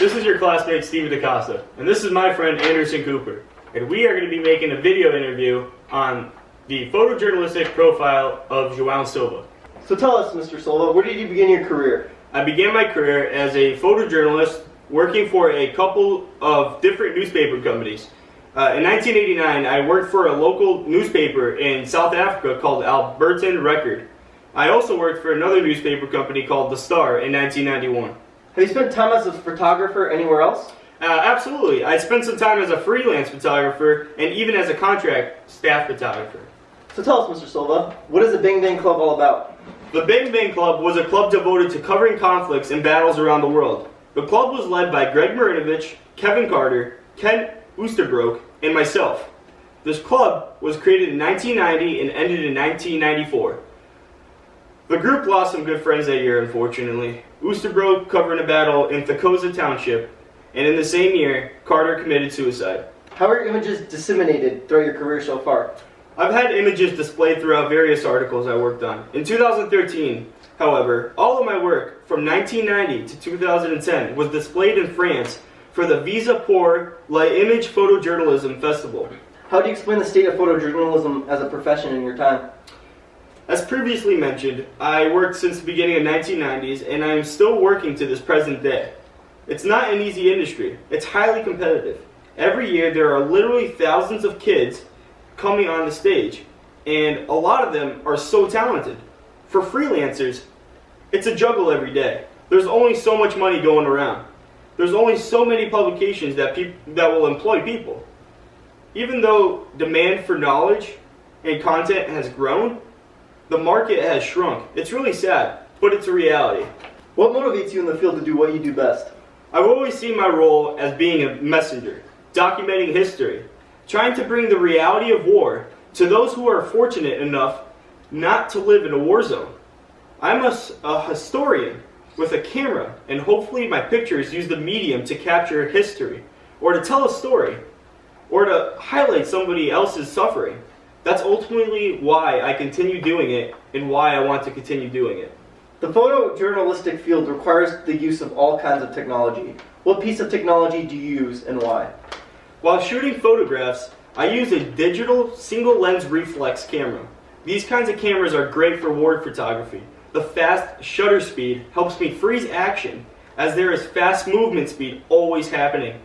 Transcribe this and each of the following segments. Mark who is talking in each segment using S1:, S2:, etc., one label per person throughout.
S1: This is your classmate Stevie D and this is my friend Anderson Cooper, and we are going to be making a video interview on the photojournalistic profile of João Silva.
S2: So tell us, Mr. Silva, where did you begin your career?
S1: I began my career as a photojournalist working for a couple of different newspaper companies. In 1989, I worked for a local newspaper in South Africa called Albertan Record. I also worked for another newspaper company called The Star in 1991.
S2: Have you spent time as a photographer anywhere else?
S1: Absolutely. I spent some time as a freelance photographer and even as a contract staff photographer.
S2: So tell us, Mr. Silva, what is the Bang Bang Club all about?
S1: The Bang Bang Club was a club devoted to covering conflicts and battles around the world. The club was led by Greg Marinovich, Kevin Carter, Ken Oosterbroek, and myself. This club was created in 1990 and ended in 1994. The group lost some good friends that year, unfortunately. Oosterbroek covered a battle in Thokoza Township, and in the same year, Carter committed suicide.
S2: How are your images disseminated throughout your career so far?
S1: I've had images displayed throughout various articles I worked on. In 2013, however, all of my work from 1990 to 2010 was displayed in France for the Visa pour l'Image Photojournalism Festival.
S2: How do you explain the state of photojournalism as a profession in your time?
S1: As previously mentioned, I worked since the beginning of 1990s, and I am still working to this present day. It's not an easy industry. It's highly competitive. Every year there are literally thousands of kids coming on the stage, and a lot of them are so talented. For freelancers, it's a juggle every day. There's only so much money going around. There's only so many publications that will employ people. Even though demand for knowledge and content has grown, the market has shrunk. It's really sad, but it's a reality.
S2: What motivates you in the field to do what you do best?
S1: I've always seen my role as being a messenger, documenting history, trying to bring the reality of war to those who are fortunate enough not to live in a war zone. I'm a historian with a camera, and hopefully my pictures use the medium to capture history, or to tell a story, or to highlight somebody else's suffering. That's ultimately why I continue doing it, and why I want to continue doing it.
S2: The photojournalistic field requires the use of all kinds of technology. What piece of technology do you use, and why?
S1: While shooting photographs, I use a digital single-lens reflex camera. These kinds of cameras are great for ward photography. The fast shutter speed helps me freeze action, as there is fast movement speed always happening.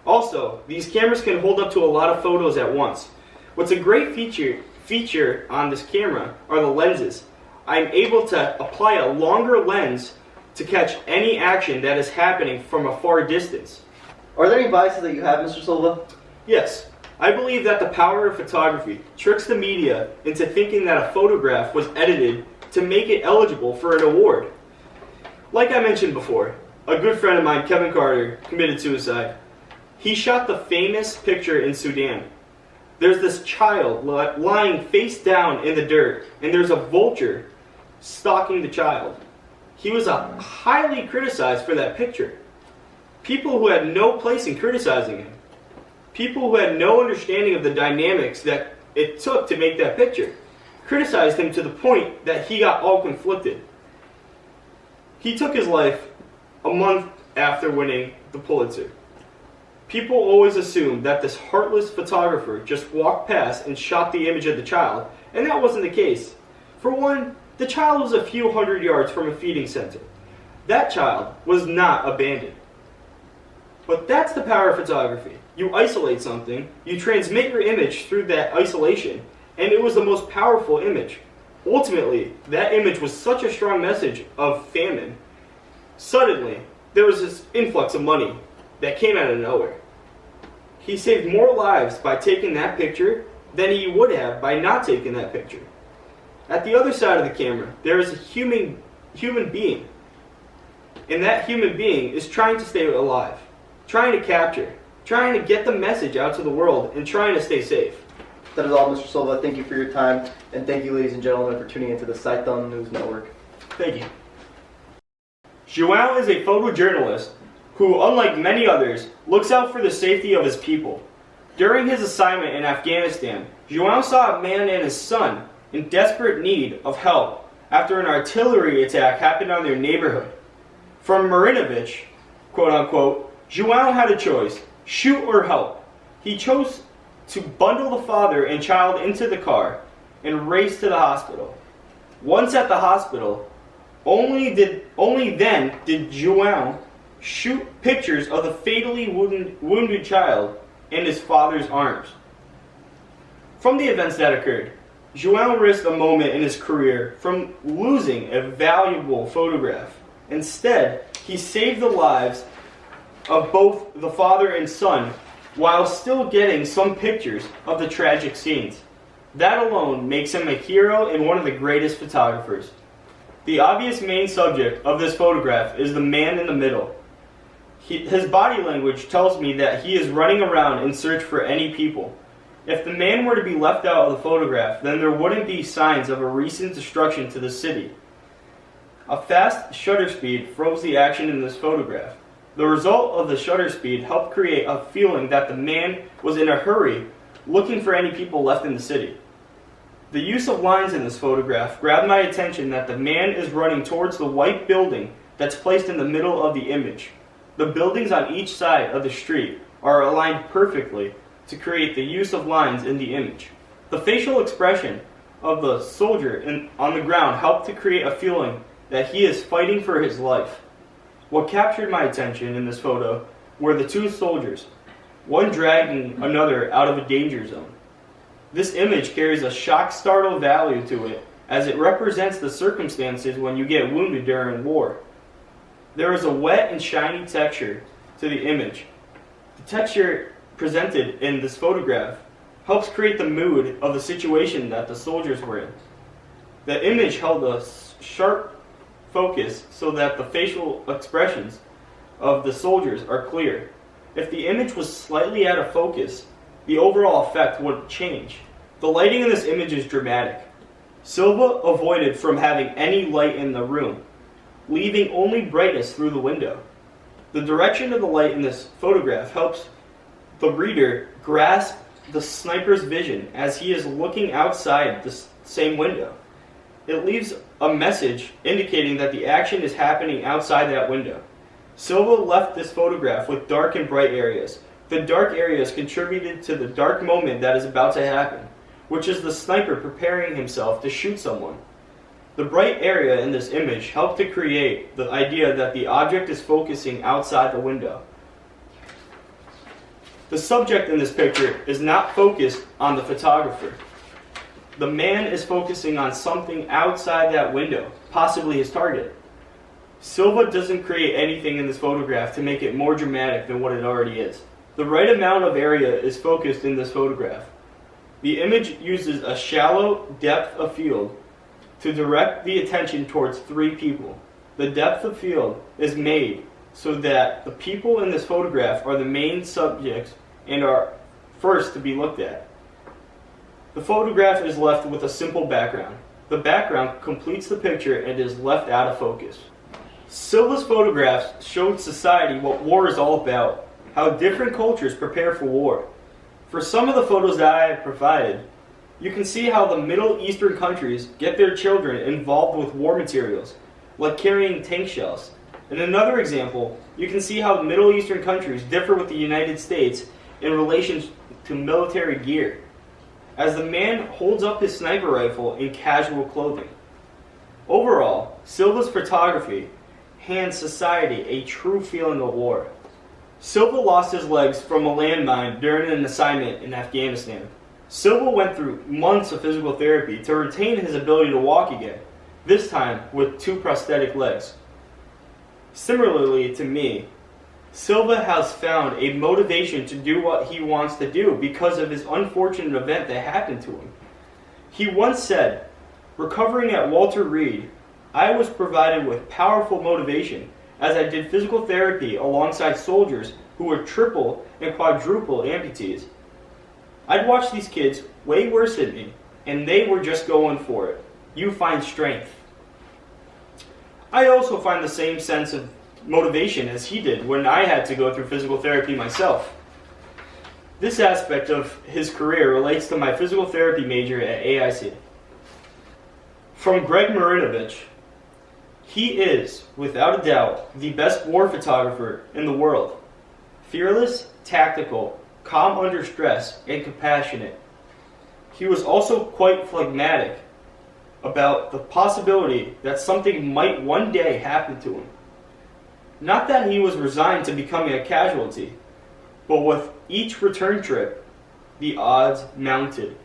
S1: Also, these cameras can hold up to a lot of photos at once. What's a great feature on this camera are the lenses. I'm able to apply a longer lens to catch any action that is happening from a far distance.
S2: Are there any biases that you have, Mr. Silva?
S1: Yes. I believe that the power of photography tricks the media into thinking that a photograph was edited to make it eligible for an award. Like I mentioned before, a good friend of mine, Kevin Carter, committed suicide. He shot the famous picture in Sudan. There's this child lying face down in the dirt, and there's a vulture stalking the child. He was highly criticized for that picture. People who had no place in criticizing him. People who had no understanding of the dynamics that it took to make that picture criticized him to the point that he got all conflicted. He took his life a month after winning the Pulitzer. People always assume that this heartless photographer just walked past and shot the image of the child, and that wasn't the case. For one, the child was a few hundred yards from a feeding center. That child was not abandoned. But that's the power of photography. You isolate something, you transmit your image through that isolation, and it was the most powerful image. Ultimately, that image was such a strong message of famine. Suddenly, there was this influx of money that came out of nowhere. He saved more lives by taking that picture than he would have by not taking that picture. At the other side of the camera, there is a human being. And that human being is trying to stay alive, trying to capture, trying to get the message out to the world, and trying to stay safe.
S2: That is all, Mr. Silva. Thank you for your time, and thank you, ladies and gentlemen, for tuning into the Scython News Network.
S1: Thank you. João is a photojournalist who, unlike many others, looks out for the safety of his people. During his assignment in Afghanistan, João saw a man and his son in desperate need of help after an artillery attack happened on their neighborhood. From Marinovich, quote unquote, João had a choice, shoot or help. He chose to bundle the father and child into the car and race to the hospital. Once at the hospital, only then did João shoot pictures of the fatally wounded child in his father's arms. From the events that occurred, João risked a moment in his career from losing a valuable photograph. Instead, he saved the lives of both the father and son while still getting some pictures of the tragic scenes. That alone makes him a hero and one of the greatest photographers. The obvious main subject of this photograph is the man in the middle. His body language tells me that he is running around in search for any people. If the man were to be left out of the photograph, then there wouldn't be signs of a recent destruction to the city. A fast shutter speed froze the action in this photograph. The result of the shutter speed helped create a feeling that the man was in a hurry, looking for any people left in the city. The use of lines in this photograph grabbed my attention that the man is running towards the white building that's placed in the middle of the image. The buildings on each side of the street are aligned perfectly to create the use of lines in the image. The facial expression of the soldier on the ground helped to create a feeling that he is fighting for his life. What captured my attention in this photo were the two soldiers, one dragging another out of a danger zone. This image carries a shock-startle value to it as it represents the circumstances when you get wounded during war. There is a wet and shiny texture to the image. The texture presented in this photograph helps create the mood of the situation that the soldiers were in. The image held a sharp focus so that the facial expressions of the soldiers are clear. If the image was slightly out of focus, the overall effect would change. The lighting in this image is dramatic. Silva avoided from having any light in the room, leaving only brightness through the window. The direction of the light in this photograph helps the reader grasp the sniper's vision as he is looking outside the same window. It leaves a message indicating that the action is happening outside that window. Silva left this photograph with dark and bright areas. The dark areas contributed to the dark moment that is about to happen, which is the sniper preparing himself to shoot someone. The bright area in this image helped to create the idea that the object is focusing outside the window. The subject in this picture is not focused on the photographer. The man is focusing on something outside that window, possibly his target. Silva doesn't create anything in this photograph to make it more dramatic than what it already is. The right amount of area is focused in this photograph. The image uses a shallow depth of field to direct the attention towards three people. The depth of field is made so that the people in this photograph are the main subjects and are first to be looked at. The photograph is left with a simple background. The background completes the picture and is left out of focus. Silva's photographs showed society what war is all about, how different cultures prepare for war. For some of the photos that I have provided, you can see how the Middle Eastern countries get their children involved with war materials, like carrying tank shells. In another example, you can see how Middle Eastern countries differ with the United States in relation to military gear, as the man holds up his sniper rifle in casual clothing. Overall, Silva's photography hands society a true feeling of war. Silva lost his legs from a landmine during an assignment in Afghanistan. Silva went through months of physical therapy to retain his ability to walk again, this time with 2 prosthetic legs. Similarly to me, Silva has found a motivation to do what he wants to do because of his unfortunate event that happened to him. He once said, "Recovering at Walter Reed, I was provided with powerful motivation as I did physical therapy alongside soldiers who were triple and quadruple amputees. I'd watch these kids way worse than me, and they were just going for it. You find strength." I also find the same sense of motivation as he did when I had to go through physical therapy myself. This aspect of his career relates to my physical therapy major at AIC. From Greg Marinovich, He is, without a doubt, the best war photographer in the world. Fearless, tactical, calm under stress, and compassionate. He was also quite phlegmatic about the possibility that something might one day happen to him. Not that he was resigned to becoming a casualty, but with each return trip, the odds mounted.